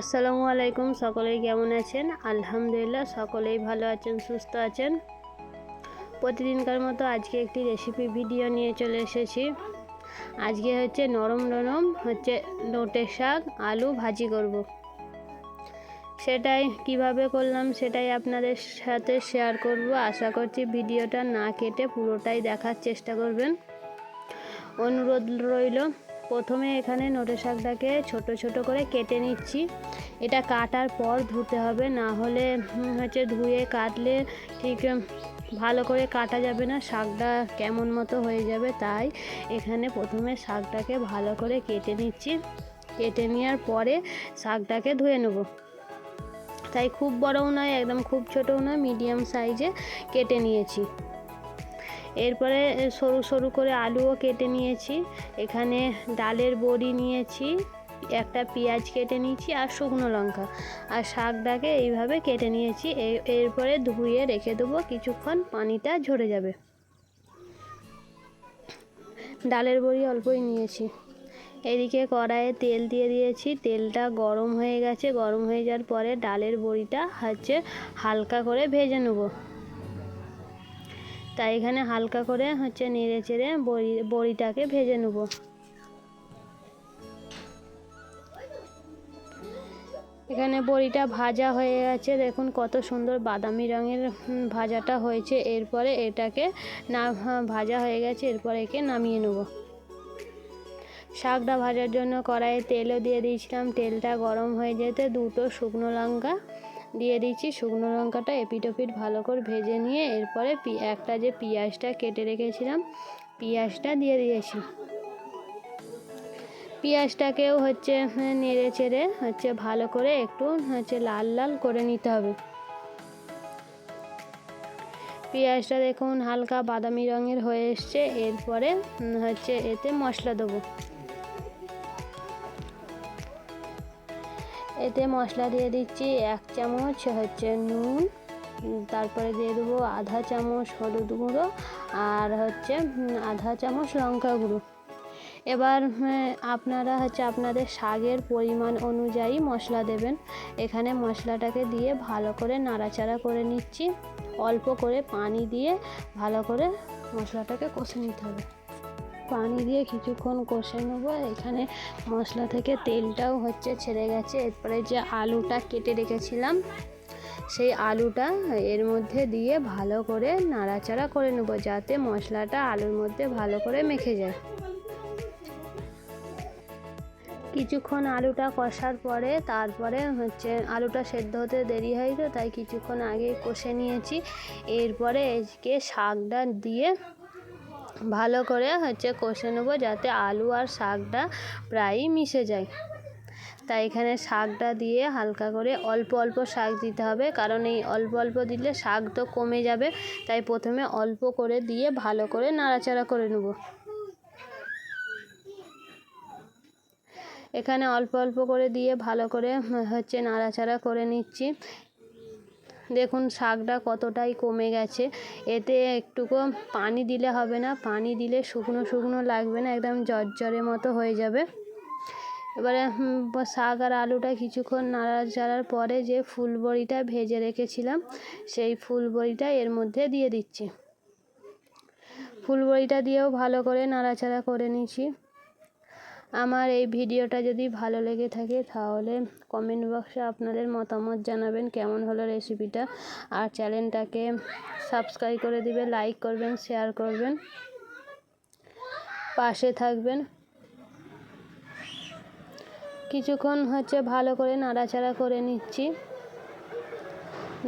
আসসালামু আলাইকুম। সকলেই কেমন আছেন? আলহামদুলিল্লাহ সকলেই ভালো আছেন, সুস্থ আছেন। প্রতিদিনকার মতো আজকে একটি রেসিপি ভিডিও নিয়ে চলে এসেছি। আজকে নরম নরম নোটের শাক আলু ভাজি করব। সেটাই কিভাবে করলাম সেটাই আপনাদের সাথে শেয়ার করব। আশা করছি ভিডিওটা না কেটে পুরোটাই দেখার চেষ্টা করবেন। অনুরোধ রইল। প্রথমে এখানে নোটে শাকটাকে ছোট ছোট করে কেটে নিচ্ছি। এটা কাটার পর ধুতে হবে, না হলে ধুয়ে কাটলে ঠিক ভালো করে কাটা যাবে না, শাকটা কেমন মতো হয়ে যাবে। তাই এখানে প্রথমে শাকটাকে ভালো করে কেটে নিচ্ছি। কেটে নেওয়ার পরে শাকটাকে ধুয়ে নেব। তাই খুব বড়ও নয়, একদম খুব ছোটও নয়, মিডিয়াম সাইজে কেটে নিয়েছি। এরপরে সরু সরু করে আলুও কেটে নিয়েছি। এখানে ডালের বড়ি নিয়েছি, একটা পেঁয়াজ কেটে নিয়েছি আর শুকনো লঙ্কা, আর শাকটাকে এইভাবে কেটে নিয়েছি। এরপরে ধুয়ে রেখে দেবো, কিছুক্ষণ পানিটা ঝরে যাবে। ডালের বড়ি অল্পই নিয়েছি। এদিকে কড়াইয়ে তেল দিয়ে দিয়েছি, তেলটা গরম হয়ে গেছে। গরম হয়ে যাওয়ার পরে ডালের বড়িটা হালকা করে ভেজে নেব। তাই এখানে হালকা করে নেড়ে চেড়ে বড়িটাকে ভেজে নেব। এখানে বড়িটা ভাজা হয়ে গেছে, দেখুন কত সুন্দর বাদামি রঙের ভাজাটা হয়েছে। এরপরে এটাকে ভাজা হয়ে গেছে, এরপরে একে নামিয়ে নেব। শাকটা ভাজার জন্য কড়াইয়ে তেলও দিয়ে দিয়েছিলাম। তেলটা গরম হয়ে যেতে দুটো শুকনো লঙ্কা দিয়ে দিচ্ছি। শুকনো লঙ্কাটা এপিট ওপিট ভালো করে ভেজে নিয়ে এরপরে একটা যে পেঁয়াজটা কেটে রেখেছিলাম পেঁয়াজটা দিয়ে দিয়েছি। পেঁয়াজটাকেও নেড়ে চেড়ে ভালো করে একটু লাল লাল করে নিতে হবে। পেঁয়াজটা দেখুন হালকা বাদামি রঙের হয়ে এসছে। এরপরে এতে মশলা দেবো। এতে মশলা দিয়ে দিচ্ছি 1 চামচ নুন, তারপরে দিয়ে দেবো আধা চামচ হলুদ গুঁড়ো আর আধা চামচ লঙ্কা গুঁড়ো। এবার আপনারা আপনাদের শাকের পরিমাণ অনুযায়ী মশলা দেবেন। এখানে মশলাটাকে দিয়ে ভালো করে নাড়াচাড়া করে নিচ্ছি। অল্প করে পানি দিয়ে ভালো করে মশলাটাকে কষে নিতে হবে। পানি দিয়ে কিছুক্ষণ কষে নেবো। এখানে মশলা থেকে তেলটাও ছেড়ে গেছে। এরপরে যে আলুটা কেটে রেখেছিলাম সেই আলুটা এর মধ্যে দিয়ে ভালো করে নাড়াচাড়া করে নেব, যাতে মশলাটা আলুর মধ্যে ভালো করে মেখে যায়। কিছুক্ষণ আলুটা কষার পরে তারপরে আলুটা সেদ্ধ হতে দেরি হয়, তো তাই কিছুক্ষণ আগে কষে নিয়েছি। এরপরে এদিকে শাকটা দিয়ে ভালো করে কষে নেব, যাতে আলু আর শাকটা প্রায়ই মিশে যায়। তাই এখানে শাকটা দিয়ে হালকা করে অল্প অল্প শাক দিতে হবে, কারণ এই অল্প অল্প দিলে শাক তো কমে যাবে। তাই প্রথমে অল্প করে দিয়ে ভালো করে নাড়াচাড়া করে নেব। এখানে অল্প অল্প করে দিয়ে ভালো করে নাড়াচাড়া করে নিচ্ছি। দেখুন শাকটা কতটাই কমে গেছে। এতে একটুকু পানি দিলে হবে না, পানি দিলে শুকনো শুকনো লাগবে না, একদম জর্জরে মতো হয়ে যাবে। এবারে শাক আর আলুটা কিছুক্ষণ নাড়াচাড়ার পরে যে ফুল বড়িটা ভেজে রেখেছিলাম সেই ফুল বড়িটা এর মধ্যে দিয়ে দিচ্ছি। ফুল বড়িটা দিয়েও ভালো করে নাড়াচাড়া করে নিচ্ছি। আমার এই ভিডিওটা যদি ভালো লেগে থাকে তাহলে কমেন্ট বক্সে আপনাদের মতামত জানাবেন কেমন হলো রেসিপিটা, আর চ্যানেলটাকে সাবস্ক্রাইব করে দিবেন, লাইক করবেন, শেয়ার করবেন, পাশে থাকবেন। কিছুক্ষণ ভালো করে নাড়াচাড়া করে নিচ্ছি।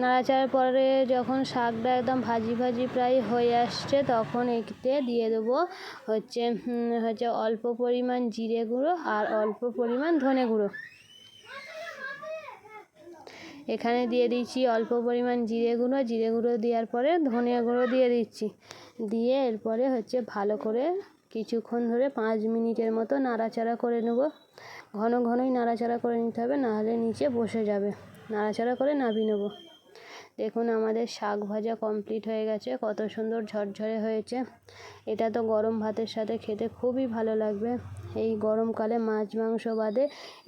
নাড়াচাড়ার পরে যখন শাকটা একদম ভাজি ভাজি প্রায় হয়ে আসছে তখন এতে দিয়ে দেবো অল্প পরিমাণ জিরে গুঁড়ো আর অল্প পরিমাণ ধনে গুঁড়ো। এখানে দিয়ে দিচ্ছি অল্প পরিমাণ জিরে গুঁড়ো দেওয়ার পরে ধনে গুঁড়ো দিয়ে দিচ্ছি। দিয়ে এরপরে ভালো করে কিছুক্ষণ ধরে 5 মিনিটের মতো নাড়াচাড়া করে নেব। ঘন ঘনই নাড়াচাড়া করে নিতে হবে, নাহলে নিচে বসে যাবে। নাড়াচাড়া করে নামিয়ে নেব। দেখুন আমাদের শাক ভাজা কমপ্লিট হয়ে গেছে, কত সুন্দর ঝরঝরে হয়েছে। এটা তো গরম ভাতের সাথে খেতে খুবই ভালো লাগবে। এই গরমকালে মাছ মাংস বাদে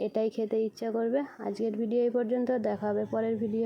এটাই খেতে ইচ্ছা করবে। আজকের ভিডিও এই পর্যন্ত, দেখা হবে পরের ভিডিও।